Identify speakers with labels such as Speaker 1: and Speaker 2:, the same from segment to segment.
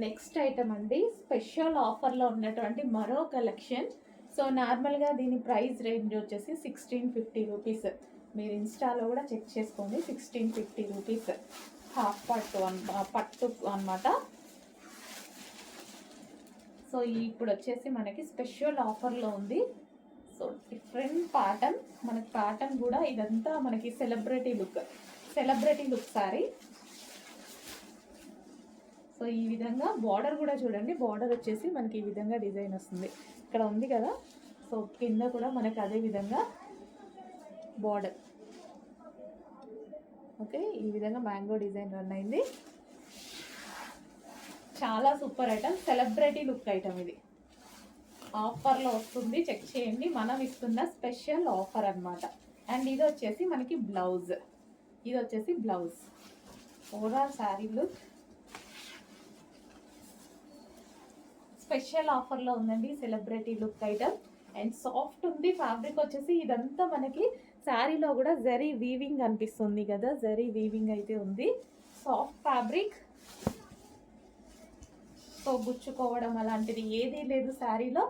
Speaker 1: Next item అండి, special ఆఫర్లో ఉన్నటువంటి మరో కలెక్షన్. సో నార్మల్గా దీని ప్రైస్ రేంజ్ వచ్చేసి 1650 రూపీస్. మీరు ఇన్స్టాలో కూడా చెక్ చేసుకోండి. 1650 రూపీస్ హాఫ్ పట్టు అనమాట. సో ఇప్పుడు వచ్చేసి మనకి స్పెషల్ ఆఫర్లో ఉంది. సో డిఫరెంట్ ప్యాటర్న్, మనకి ప్యాటర్న్ కూడా ఇదంతా మనకి సెలబ్రిటీ లుక్ సారీ. సో ఈ విధంగా బార్డర్ కూడా చూడండి, బార్డర్ వచ్చేసి మనకి ఈ విధంగా డిజైన్ వస్తుంది. ఇక్కడ ఉంది కదా, సో కింద కూడా మనకి అదే విధంగా బార్డర్. ఓకే, ఈ విధంగా మ్యాంగో డిజైన్ రన్ అయింది. చాలా super item, celebrity look item. ఇది ఆఫర్లో వస్తుంది, చెక్ చేయండి. మనం ఇస్తున్న స్పెషల్ ఆఫర్ అన్నమాట. అండ్ ఇది వచ్చేసి మనకి blouse. Overall sari look special ఆఫర్లో ఉందండి. Celebrity look item and soft ఉంది. ఫ్యాబ్రిక్ వచ్చేసి ఇదంతా మనకి శారీలో కూడా జరీ వీవింగ్ అనిపిస్తుంది కదా, జరీ వీవింగ్ అయితే ఉంది. Soft fabric. సో గుచ్చుకోవడం అలాంటిది ఏదీ లేదు శారీలో.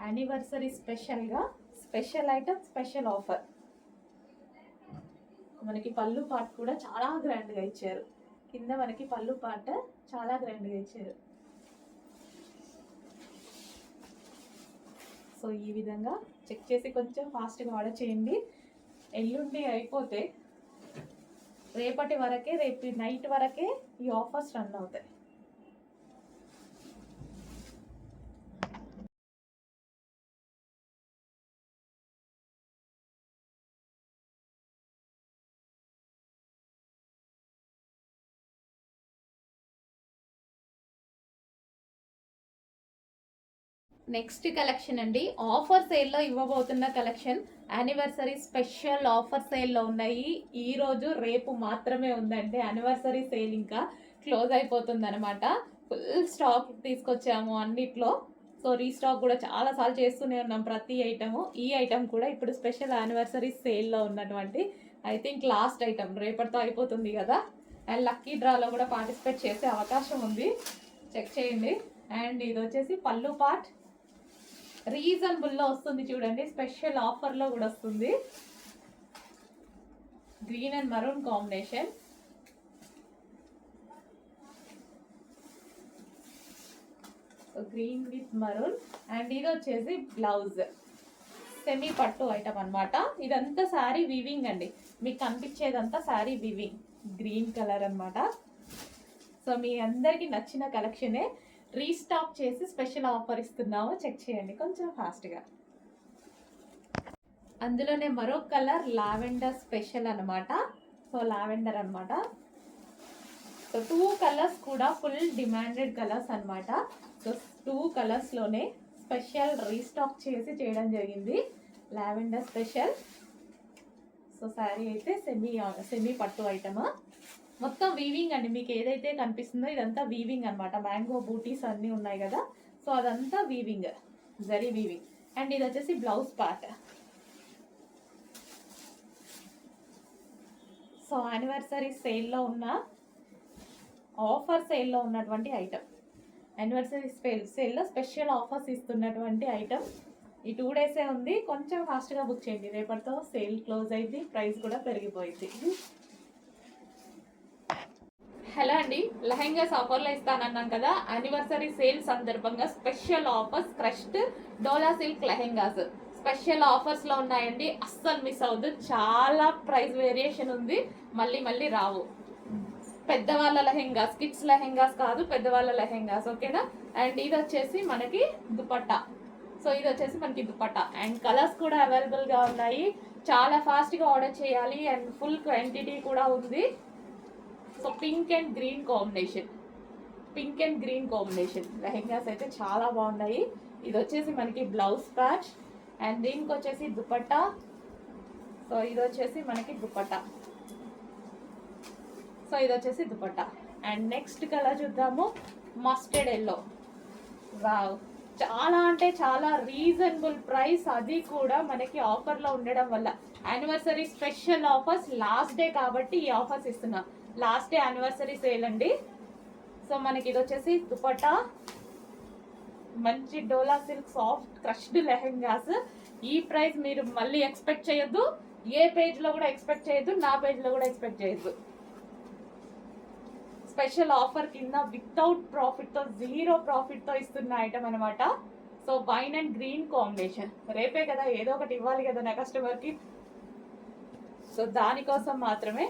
Speaker 1: Anniversary special item, special offer. మనకి పళ్ళు పార్ట్ కూడా చాలా గ్రాండ్గా ఇచ్చారు. కింద మనకి పళ్ళు పార్ట్ చాలా గ్రాండ్గా ఇచ్చారు. సో ఈ విధంగా చెక్ చేసి కొంచెం ఫాస్ట్గా ఆర్డర్ చేయండి. ఎల్లుండి అయిపోతే రేపటి వరకే, రేపు నైట్ వరకే ఈ ఆఫర్స్ రన్ అవుతాయి. నెక్స్ట్ కలెక్షన్ అండి, ఆఫర్ సేల్లో ఇవ్వబోతున్న కలెక్షన్. యానివర్సరీ స్పెషల్ ఆఫర్ సేల్లో ఉన్నాయి. ఈ రోజు రేపు మాత్రమే ఉందండి యానివర్సరీ సేల్. ఇంకా క్లోజ్ అయిపోతుంది అనమాట. ఫుల్ స్టాక్ తీసుకొచ్చాము అన్నిట్లో. సో రీస్టాక్ కూడా చాలాసార్లు చేస్తూనే ఉన్నాం ప్రతి ఐటము. ఈ ఐటమ్ కూడా ఇప్పుడు స్పెషల్ యానివర్సరీ సేల్లో ఉన్నటువంటి ఐ థింక్ లాస్ట్ ఐటమ్, రేపటితో అయిపోతుంది కదా. అండ్ లక్కీ డ్రాలో కూడా పార్టిసిపేట్ చేసే అవకాశం ఉంది, చెక్ చేయండి. అండ్ ఇది వచ్చేసి పళ్ళు పార్ట్ రీజనబుల్లో వస్తుంది చూడండి. స్పెషల్ ఆఫర్లో కూడా వస్తుంది. Green and maroon combination. Green with maroon. And ఇది వచ్చేసి బ్లౌజ్, సెమీ పట్టు ఐటమ్ అనమాట. ఇదంతా శారీ వీవింగ్ అండి, మీకు కనిపించేదంతా శారీ వీవింగ్. గ్రీన్ కలర్ అనమాట. సో మీ అందరికి నచ్చిన కలెక్షనే రీస్టాక్ చేసి స్పెషల్ ఆఫర్ ఇస్తున్నాము, చెక్ చేయండి కొంచెం ఫాస్ట్గా. అందులోనే మరో కలర్ లావెండర్ స్పెషల్ అనమాట. సో లావెండర్ అనమాట. సో 2 కలర్స్ కూడా ఫుల్ డిమాండెడ్ కలర్స్ అనమాట. సో 2 కలర్స్లోనే స్పెషల్ రీస్టాక్ చేసి చేయడం జరిగింది, లావెండర్ స్పెషల్. సో శారీ అయితే సెమీ పట్టు ఐటమ్. మొత్తం వీవింగ్ అండి, మీకు ఏదైతే కనిపిస్తుందో ఇదంతా వీవింగ్ అనమాట. మ్యాంగో బూటీస్ అన్నీ ఉన్నాయి కదా, సో అదంతా వీవింగ్, జరీ వీవింగ్. అండ్ ఇది వచ్చేసి బ్లౌజ్ పార్ట్. సో యానివర్సరీ సేల్లో ఉన్న ఆఫర్ సేల్లో ఉన్నటువంటి ఐటమ్, యానివర్సరీ సేల్లో స్పెషల్ ఆఫర్స్ ఇస్తున్నటువంటి ఐటమ్. ఈ 2 డేసే ఉంది, కొంచెం ఫాస్ట్గా బుక్ చేయండి. రేపటితో సేల్ క్లోజ్ అయింది, ప్రైస్ కూడా పెరిగిపోయింది. హలో అండి, లెహెంగాస్ ఆఫర్లో ఇస్తానన్నాం కదా. యానివర్సరీ సేల్ సందర్భంగా స్పెషల్ ఆఫర్స్ క్రష్డ్ డోలా సిల్క్ లెహెంగాస్ స్పెషల్ ఆఫర్స్లో ఉన్నాయండి. అస్సలు మిస్ అవ్వద్దు. చాలా ప్రైస్ వేరియేషన్ ఉంది, మళ్ళీ రావు. పెద్దవాళ్ళ లెహెంగాస్, కిడ్స్ లెహెంగాస్ కాదు, పెద్దవాళ్ళ లెహెంగాస్. ఓకేనా. అండ్ ఇది వచ్చేసి మనకి దుపట్టా. సో ఇది వచ్చేసి మనకి దుపట్టా. అండ్ కలర్స్ కూడా అవైలబుల్గా ఉన్నాయి. చాలా ఫాస్ట్గా ఆర్డర్ చేయాలి. అండ్ ఫుల్ క్వాంటిటీ కూడా ఉంది. So pink and green combination lehengas అయితే చాలా బాగున్నాయి. ఇది వచ్చేసి మనకి బ్లౌజ్ ప్యాచ్. అండ్ దీనికి వచ్చేసి దుపట్టా. సో ఇది వచ్చేసి మనకి దుపట్టా. అండ్ నెక్స్ట్ కలర్ చూద్దాము, మస్టర్డ్ ఎల్లో. వావ్, చాలా అంటే చాలా రీజనబుల్ ప్రైస్, అది కూడా మనకి ఆఫర్లో ఉండడం వల్ల. Anniversary special offers, last day కాబట్టి ఈ ఆఫర్స్ ఇస్తున్నాం. లాస్ట్ డే యానివర్సరీ సేల్ అండి. సో మనకి ఇది వచ్చేసి దుపట్టా, మంచి డోలా సిల్క్ సాఫ్ట్ క్రష్డ్ లెహెంగాస్. ఈ ప్రైస్ మీరు మళ్ళీ ఎక్స్పెక్ట్ చేయొద్దు, ఏ పేజ్ లో కూడా ఎక్స్పెక్ట్ చేయొద్దు, నా పేజ్ లో కూడా ఎక్స్పెక్ట్ చేయొద్దు. స్పెషల్ ఆఫర్ కింద వితౌట్ ప్రాఫిట్ తో, జీరో ప్రాఫిట్ తో ఇస్తున్న ఐటమ్ అనమాట. So wine and green combination, రేపే కదా ఏదో ఒకటి ఇవ్వాలి కదా నా కస్టమర్ కి, సో దానికోసం మాత్రమే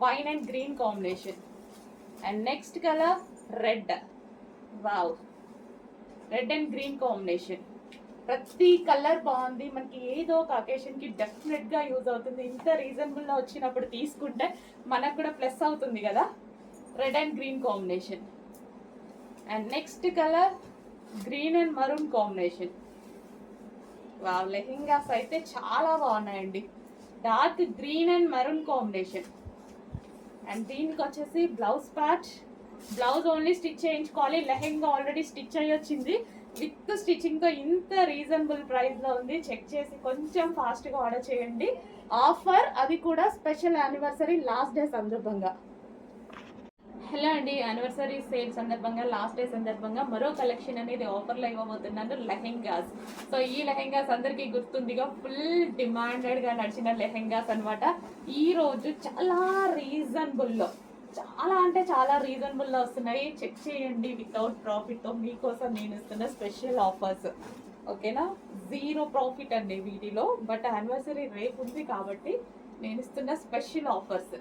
Speaker 1: wine and green combination. And next colour red. Wow, red and green combination. ప్రతి కలర్ బాగుంది, మనకి ఏదో ఒక అకేషన్ కి డెఫినెట్ గా యూజ్ అవుతుంది. ఇంత రీజనబుల్ లో వచ్చినప్పుడు తీసుకుంటే మనకు కూడా ప్లస్ అవుతుంది కదా. Red and green combination. And next colour green and maroon combination. Wow, lehengas అయితే చాలా బాగున్నాయండి. Dark green and maroon combination. And దీనికి వచ్చేసి blouse part, blouse only stitch చేయించుకోవాలి, లెహెంగా ఆల్రెడీ స్టిచ్ అయ్యి వచ్చింది విత్ స్టిచ్చింగ్ తో. ఇంత రీజనబుల్ ప్రైస్ లో ఉంది, చెక్ చేసి కొంచెం ఫాస్ట్ గా ఆర్డర్ చేయండి. ఆఫర్ అది కూడా స్పెషల్ యానివర్సరీ లాస్ట్ డే సందర్భంగా. హలో అండి, యానివర్సరీ సేల్ సందర్భంగా, లాస్ట్ డే సందర్భంగా మరో కలెక్షన్ అనేది ఆఫర్లో ఇవ్వబోతున్నాను, లెహెంగాస్. సో ఈ లెహెంగాస్ అందరికీ గుర్తుందిగా, ఫుల్ డిమాండెడ్ గా నడిచిన లెహెంగాస్ అనమాట. ఈ రోజు చాలా రీజనబుల్లో, చాలా అంటే చాలా రీజనబుల్లో వస్తున్నాయి. చెక్ చేయండి, వితౌట్ ప్రాఫిట్ తో మీకోసం నేను ఇస్తున్న స్పెషల్ ఆఫర్స్. ఓకేనా, జీరో ప్రాఫిట్ అండి వీటిలో, బట్ యానివర్సరీ రేపు ఉంది కాబట్టి నేను ఇస్తున్న స్పెషల్ ఆఫర్స్.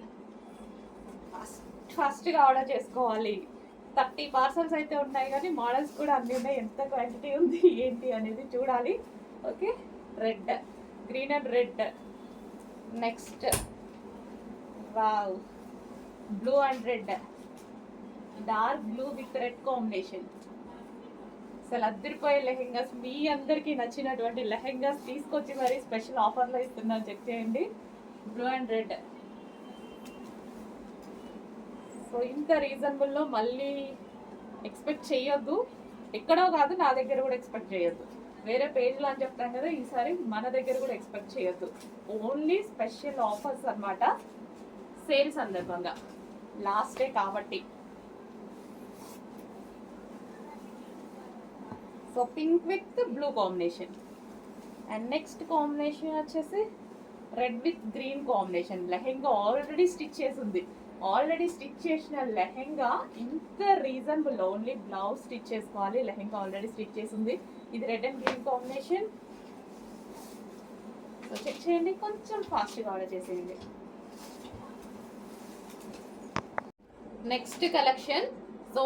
Speaker 1: ఫాస్ట్గా ఆర్డర్ చేసుకోవాలి. 30 పార్సల్స్ అయితే ఉన్నాయి, కానీ మోడల్స్ కూడా అన్ని ఉన్నాయి. ఎంత క్వాంటిటీ ఉంది ఏంటి అనేది చూడాలి. Okay, red, green and red. Next wow, blue and red, dark blue with red combination. అసలు అద్దరిపోయే లెహెంగాస్, మీ అందరికీ నచ్చినటువంటి లెహెంగాస్ తీసుకొచ్చి మరి స్పెషల్ ఆఫర్లో ఇస్తున్నాను, చెక్ చేయండి. Blue and red. సో ఇంత రీజనబుల్లో మళ్ళీ ఎక్స్పెక్ట్ చేయొద్దు, ఎక్కడో కాదు నా దగ్గర కూడా ఎక్స్పెక్ట్ చేయొద్దు. వేరే పేజ్లో అని చెప్తాను కదా, ఈసారి మన దగ్గర కూడా ఎక్స్పెక్ట్ చేయొద్దు. ఓన్లీ స్పెషల్ ఆఫర్స్ అన్నమాట, సేల్ సందర్భంగా, లాస్ట్ డే కాబట్టి. So pink with blue combination. And next combination వచ్చేసి red with green combination. Lehenga already stitch చేసి ఉంది, ఆల్రెడీ స్టిచ్ చేసిన లెహెంగా ఇంత రీజనబుల్, ఓన్లీ బ్లౌజ్ స్టిచ్ చేసుకోవాలి, లెహెంగా ఆల్రెడీ స్టిచ్ చేసి ఉంది. ఇది red and green combination. So check చేయండి, కొంచెం ఫాస్ట్గా ఆర్డర్ చేసేయండి. Next collection, so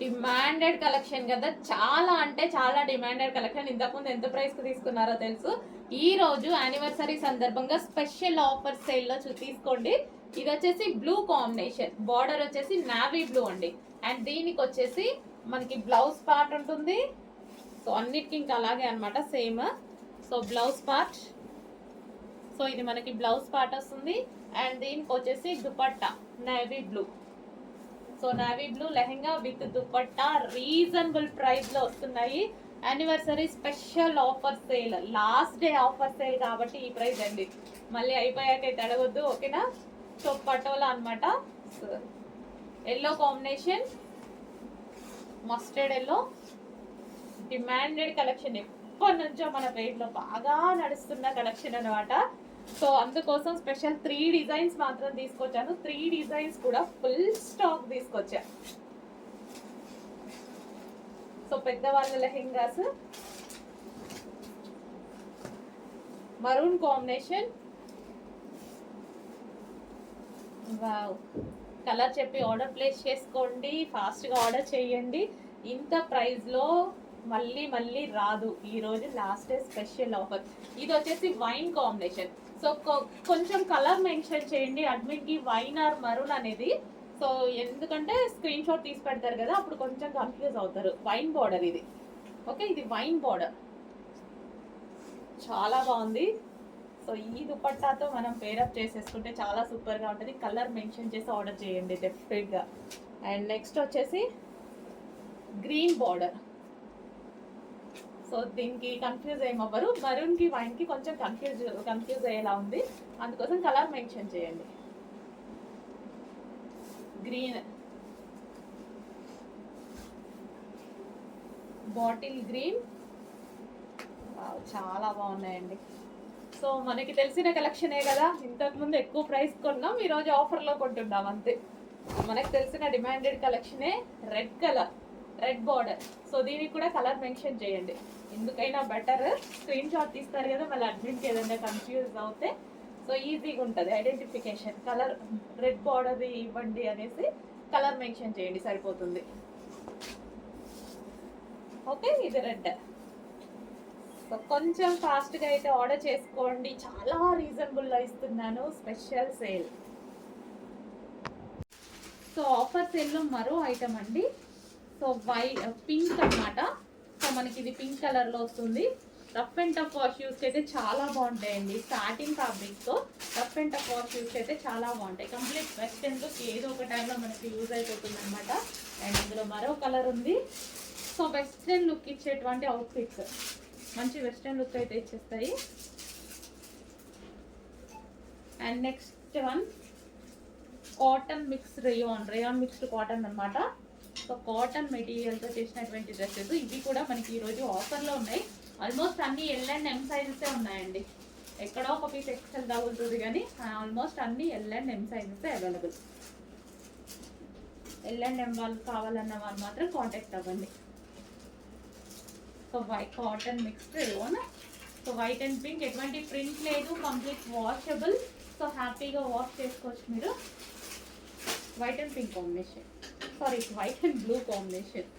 Speaker 1: demanded collection కదా, చాలా అంటే చాలా డిమాండెడ్ కలెక్షన్. ఇంతకుముందు ఎంత ప్రైస్కి తీసుకున్నారో తెలుసు. ఈ రోజు యానివర్సరీ సందర్భంగా స్పెషల్ ఆఫర్ సేల్లో తీసుకోండి. ఇది వచ్చేసి బ్లూ కాంబినేషన్, బార్డర్ వచ్చేసి నావీ బ్లూ అండి. అండ్ దీనికి వచ్చేసి మనకి బ్లౌజ్ పార్ట్ ఉంటుంది. సో అన్నిటికీ ఇంకా అలాగే అనమాట, same. So blouse part, so ఇది మనకి బ్లౌజ్ పార్ట్ వస్తుంది. అండ్ దీనికి వచ్చేసి dupatta navy blue. So navy blue lehenga with dupatta reasonable price లో వస్తున్నాయి. Anniversary special offer sale, last day offer sale కాబట్టి ఈ ప్రైస్ అండి, మళ్ళీ అయిపోయాకైతే అడగొద్దు. ఓకేనా. సో పటోలా అనమాట, yellow combination, mustard yellow. Demanded collection, ఎప్పటి నుంచో మన పేజ్లో బాగా నడుస్తున్న కలెక్షన్ అనమాట. సో అందుకోసం స్పెషల్ 3 డిజైన్స్ మాత్రం తీసుకొచ్చాను. 3 డిజైన్స్ కూడా ఫుల్ స్టాక్ తీసుకొచ్చా. సో పెద్దవాళ్ళ lehengas, maroon combination. Wow, colour చెప్పి ఆర్డర్ ప్లేస్ చేసుకోండి, ఫాస్ట్గా ఆర్డర్ చేయండి. ఇంత ప్రైస్లో మళ్ళీ మళ్ళీ రాదు. ఈరోజు లాస్ట్ డే స్పెషల్ ఆఫర్. ఇది వచ్చేసి వైన్ కాంబినేషన్. సో కొంచెం కలర్ మెన్షన్ చేయండి అడ్మిన్కి, వైన్ ఆర్ మరూన్ అనేది. సో ఎందుకంటే స్క్రీన్ షాట్ తీసి పెడతారు కదా, అప్పుడు కొంచెం కన్ఫ్యూజ్ అవుతారు. వైన్ బార్డర్ ఇది. ఓకే, ఇది వైన్ బార్డర్, చాలా బాగుంది. సో ఈ దుపట్టాతో మనం పేరప్ చేసేసుకుంటే చాలా సూపర్గా ఉంటుంది. కలర్ మెన్షన్ చేసి ఆర్డర్ చేయండి డెఫినెట్గా. అండ్ నెక్స్ట్ వచ్చేసి గ్రీన్ బార్డర్. సో దీనికి కన్ఫ్యూజ్ ఏమవ్వరు, మరూన్కి వైన్కి కొంచెం కన్ఫ్యూజ్ అయ్యేలా ఉంది, అందుకోసం కలర్ మెన్షన్ చేయండి. గ్రీన్ బాటిల్ గ్రీన్, చాలా బాగున్నాయండి. సో మనకి తెలిసిన కలెక్షనే కదా, ఇంతకుముందు ఎక్కువ ప్రైస్ కొన్నాం, ఈరోజు ఆఫర్లో కొంటున్నాం అంతే. మనకు తెలిసిన డిమాండెడ్ కలెక్షనే. Red colour, red border. So దీనికి కూడా కలర్ మెన్షన్ చేయండి, ఎందుకైనా బెటర్. స్క్రీన్ షాట్ తీస్తారు కదా, మళ్ళీ అడ్మిన్కి ఏదైనా కన్ఫ్యూజ్ అవుతే సో ఈజీగా ఉంటుంది ఐడెంటిఫికేషన్. కలర్ రెడ్ బార్డర్ ఇవ్వండి అనేసి కలర్ మెన్షన్ చేయండి, సరిపోతుంది. ఓకే, ఇది రెడ్. సో కొంచెం ఫాస్ట్గా అయితే ఆర్డర్ చేసుకోండి, చాలా రీజనబుల్లో ఇస్తున్నాను, స్పెషల్ సేల్. సో ఆఫర్ సేల్లో మరో ఐటమ్ అండి. సో పింక్ అన్నమాట. సో మనకి ఇది పింక్ కలర్లో వస్తుంది. Rough and tough wash use అయితే చాలా బాగుంటాయండి. సాటిన్ ఫ్యాబ్రిక్తో rough and tough wash use అయితే చాలా బాగుంటాయి. కంప్లీట్ వెస్టర్న్ లుక్ ఏదో ఒక టైంలో మనకి యూజ్ అయిపోతుంది అనమాట. అండ్ ఇందులో మరో కలర్ ఉంది. సో వెస్ట్రన్ లుక్ ఇచ్చేటువంటి అవుట్ఫిట్స్, మంచి వెస్ట్రన్ లుక్ అయితే ఇచ్చేస్తాయి. And next one cotton mix rayon mixed cotton అనమాట. సో కాటన్ మెటీరియల్తో చేసినటువంటి డ్రెస్సెస్ ఇవి కూడా మనకి ఈరోజు ఆఫర్లో ఉన్నాయి. ఆల్మోస్ట్ అన్ని ఎల్ అండ్ ఎం సైజెసే ఉన్నాయండి. ఎక్కడో ఒక పీస్ ఎక్సెల్ తగులుతుంది కానీ ఆల్మోస్ట్ అన్ని ఎల్ అండ్ ఎం సైజెసే అవైలబుల్. ఎల్ అండ్ ఎం వాళ్ళు కావాలన్న వాళ్ళు మాత్రం కాంటాక్ట్ అవ్వండి. So cotton mixed rayon. So white and pink, ఎటువంటి ప్రింట్ లేదు, కంప్లీట్ వాషబుల్. సో హ్యాపీగా వాష్ చేసుకోవచ్చు మీరు. White and pink combination, sorry white and blue combination.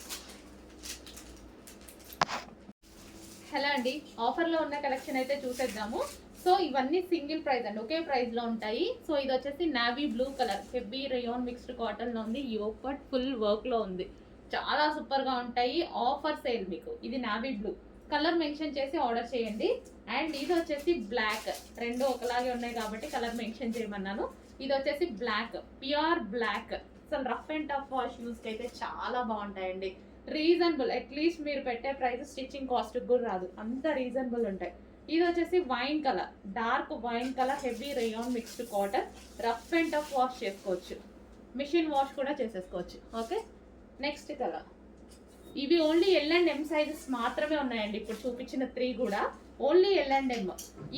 Speaker 1: Hello అండి, ఆఫర్లో ఉన్న కలెక్షన్ అయితే చూసేద్దాము. సో ఇవన్నీ సింగిల్ ప్రైస్ అండి, ఒకే ప్రైస్లో ఉంటాయి. సో ఇది వచ్చేసి navy blue colour, heavy rayon mixed కాటన్లో ఉంది. యోక్ పార్ట్ ఫుల్ వర్క్లో ఉంది, చాలా సూపర్గా ఉంటాయి. ఆఫర్ సేల్ మీకు. ఇది నావీ బ్లూ కలర్ మెన్షన్ చేసి ఆర్డర్ చేయండి. అండ్ ఇది వచ్చేసి బ్లాక్, రెండు ఒకలాగే ఉన్నాయి కాబట్టి కలర్ మెన్షన్ చేయమన్నాను. ఇది వచ్చేసి బ్లాక్, ప్యూర్ బ్లాక్. అసలు రఫ్ అండ్ టఫ్ వాష్ యూస్కి అయితే చాలా బాగుంటాయండి. రీజనబుల్, అట్లీస్ట్ మీరు పెట్టే ప్రైస్ స్టిచ్చింగ్ కాస్ట్ కూడా రాదు, అంత రీజనబుల్ ఉంటాయి. ఇది వచ్చేసి wine colour, dark wine colour, heavy rayon mixed cotton. Rough and tough wash చేసుకోవచ్చు, మిషన్ వాష్ కూడా చేసేసుకోవచ్చు. Okay, next colour. ఇవి only L and M sizes మాత్రమే ఉన్నాయండి, ఇప్పుడు చూపించిన 3 కూడా ఓన్లీ ఎల్ అండ్ ఎం.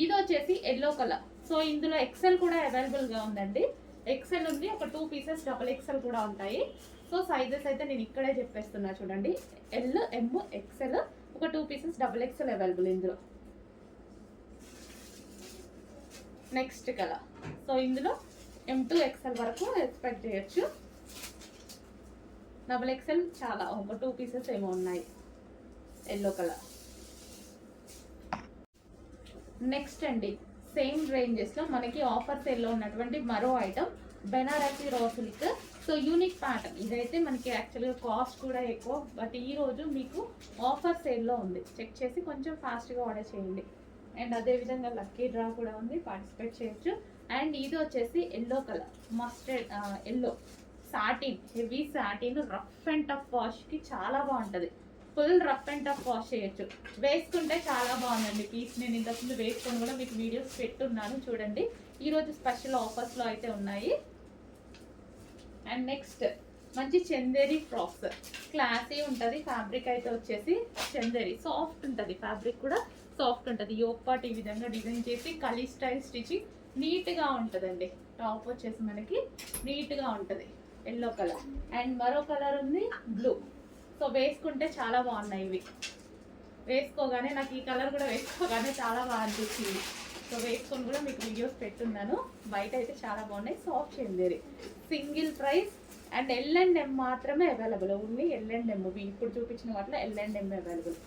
Speaker 1: ఇది వచ్చేసి ఎల్లో కలర్. సో ఇందులో ఎక్సెల్ కూడా అవైలబుల్గా ఉందండి. ఎక్సెల్ ఉంది, ఒక 2 పీసెస్ డబుల్ ఎక్సెల్ కూడా ఉంటాయి. సో సైజెస్ అయితే నేను ఇక్కడే చెప్పేస్తున్నా చూడండి. ఎల్, ఎం, ఎక్సెల్, ఒక 2 పీసెస్ డబుల్ ఎక్సెల్ అవైలబుల్ ఇందులో. Next colour. సో ఇందులో M2 XL వరకు ఎక్స్పెక్ట్ చేయొచ్చు. డబుల్ ఎక్సెల్ చాలా, ఒక 2 పీసెస్ ఏమో ఉన్నాయి ఎల్లో కలర్. నెక్స్ట్ అండి, సేమ్ రేంజెస్లో మనకి ఆఫర్ సేల్లో ఉన్నటువంటి మరో item Banarasi raw silk. So unique pattern, ఇదైతే మనకి యాక్చువల్గా కాస్ట్ కూడా ఎక్కువ, బట్ ఈరోజు మీకు ఆఫర్ సేల్లో ఉంది. చెక్ చేసి కొంచెం ఫాస్ట్గా ఆర్డర్ చేయండి. అండ్ అదేవిధంగా లక్కీ డ్రా కూడా ఉంది, పార్టిసిపేట్ చేయొచ్చు. అండ్ ఇది వచ్చేసి yellow colour, mustard yellow satin, heavy satin, rough and tough వాష్కి చాలా బాగుంటుంది. Full rough and tough wash చేయొచ్చు, వేసుకుంటే చాలా బాగుందండి పీస్. నేను ఇంతకుముందు వేసుకొని కూడా మీకు వీడియోస్ పెట్టున్నాను చూడండి. ఈరోజు స్పెషల్ ఆఫర్స్లో అయితే ఉన్నాయి. అండ్ నెక్స్ట్ మంచి చందేరి ఫ్రాక్స్, క్లాసీ ఉంటుంది. ఫ్యాబ్రిక్ అయితే వచ్చేసి చందేరి, సాఫ్ట్ ఉంటుంది, ఫ్యాబ్రిక్ కూడా సాఫ్ట్ ఉంటుంది. యోక్ పార్ట్ ఈ విధంగా డిజైన్ చేసి కలీ స్టైల్ స్టిచింగ్ నీట్గా ఉంటుందండి. టాప్ వచ్చేసి మనకి నీట్గా ఉంటుంది, ఎల్లో కలర్. అండ్ మరో కలర్ ఉంది బ్లూ. సో వేసుకుంటే చాలా బాగున్నాయి ఇవి. వేసుకోగానే నాకు ఈ కలర్ కూడా వేసుకోగానే చాలా బాగా అనిపించింది. సో వేసుకొని కూడా మీకు వీడియోస్ పెట్టున్నాను. బయట అయితే చాలా బాగున్నాయి, soft Chanderi, single price. And L and M మాత్రమే available, only L and M. ఇప్పుడు చూపించిన వాటిలో ఎల్ అండ్ ఎం అవైలబుల్.